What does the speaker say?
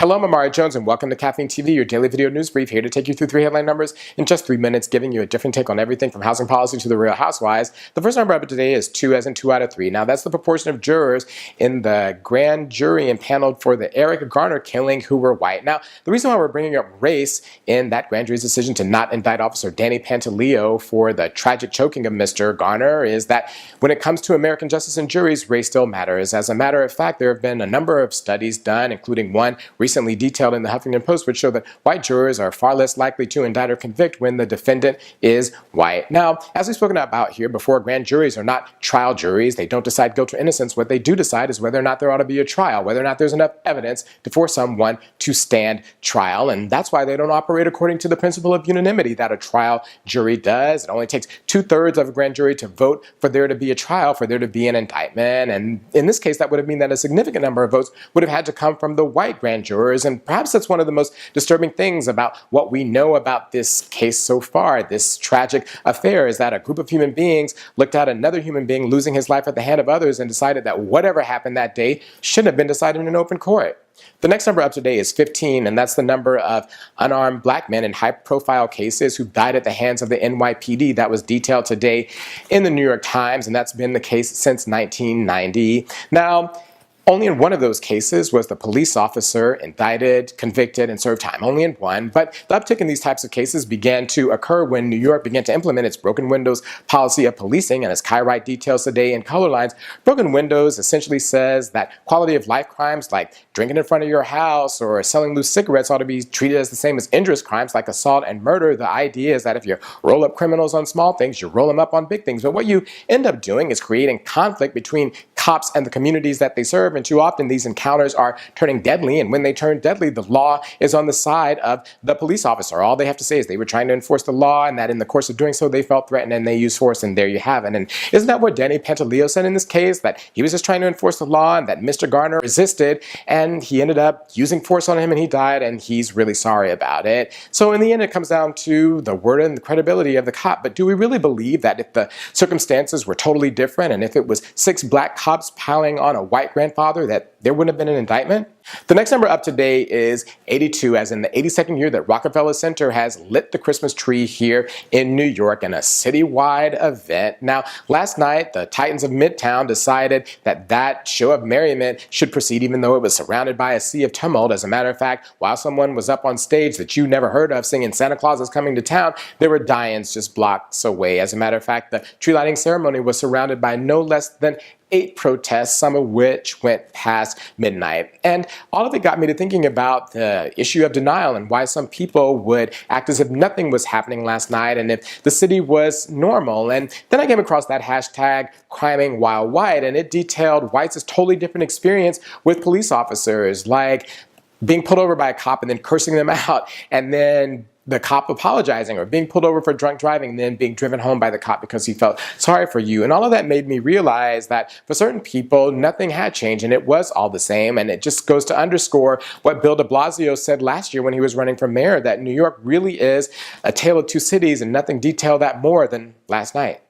Hello, I'm Amari Jones, and welcome to Caffeine TV, your daily video news brief, here to take you through 3 headline numbers in just 3 minutes, giving you a different take on everything from housing policy to the Real Housewives. The first number up today is 2, as in 2 out of 3. Now, that's the proportion of jurors in the grand jury impaneled for the Eric Garner killing who were white. Now, the reason why we're bringing up race in that grand jury's decision to not indict Officer Daniel Pantaleo for the tragic choking of Mr. Garner is that when it comes to American justice and juries, race still matters. As a matter of fact, there have been a number of studies done, including one recently detailed in the Huffington Post, which show that white jurors are far less likely to indict or convict when the defendant is white. Now, as we've spoken about here before, grand juries are not trial juries. They don't decide guilt or innocence. What they do decide is whether or not there ought to be a trial, whether or not there's enough evidence to force someone to stand trial. And that's why they don't operate according to the principle of unanimity that a trial jury does. It only takes 2/3 of a grand jury to vote for there to be a trial, for there to be an indictment. And in this case, that would have meant that a significant number of votes would have had to come from the white grand jurors. And perhaps that's one of the most disturbing things about what we know about this case so far, this tragic affair, is that a group of human beings looked at another human being losing his life at the hand of others and decided that whatever happened that day shouldn't have been decided in an open court. The next number up today is 15, and that's the number of unarmed black men in high-profile cases who died at the hands of the NYPD. That was detailed today in the New York Times, and that's been the case since 1990. Now, only in one of those cases was the police officer indicted, convicted, and served time. Only in one. But the uptick in these types of cases began to occur when New York began to implement its broken windows policy of policing. And as Kai Wright details today in Color Lines, broken windows essentially says that quality of life crimes like drinking in front of your house or selling loose cigarettes ought to be treated as the same as injurious crimes like assault and murder. The idea is that if you roll up criminals on small things, you roll them up on big things. But what you end up doing is creating conflict between cops and the communities that they serve, and too often these encounters are turning deadly, and when they turn deadly, the law is on the side of the police officer. All they have to say is they were trying to enforce the law, and that in the course of doing so, they felt threatened and they used force, and there you have it. And isn't that what Daniel Pantaleo said in this case? That he was just trying to enforce the law, and that Mr. Garner resisted, and he ended up using force on him, and he died, and he's really sorry about it. So in the end, it comes down to the word and the credibility of the cop. But do we really believe that if the circumstances were totally different, and if it was 6 black cops piling on a white grandfather, that there wouldn't have been an indictment? The next number up today is 82, as in the 82nd year that Rockefeller Center has lit the Christmas tree here in New York in a citywide event. Now, last night, the Titans of Midtown decided that that show of merriment should proceed even though it was surrounded by a sea of tumult. As a matter of fact, while someone was up on stage that you never heard of singing Santa Claus is Coming to Town, there were die-ins just blocks away. As a matter of fact, the tree lighting ceremony was surrounded by no less than 8 protests, some of which went past midnight. And all of it got me to thinking about the issue of denial and why some people would act as if nothing was happening last night and if the city was normal. And then I came across that hashtag criming while white, and it detailed whites' totally different experience with police officers, like being pulled over by a cop and then cursing them out, and then the cop apologizing, or being pulled over for drunk driving and then being driven home by the cop because he felt sorry for you. And all of that made me realize that for certain people, nothing had changed and it was all the same. And it just goes to underscore what Bill de Blasio said last year when he was running for mayor, that New York really is a tale of two cities, and nothing detailed that more than last night.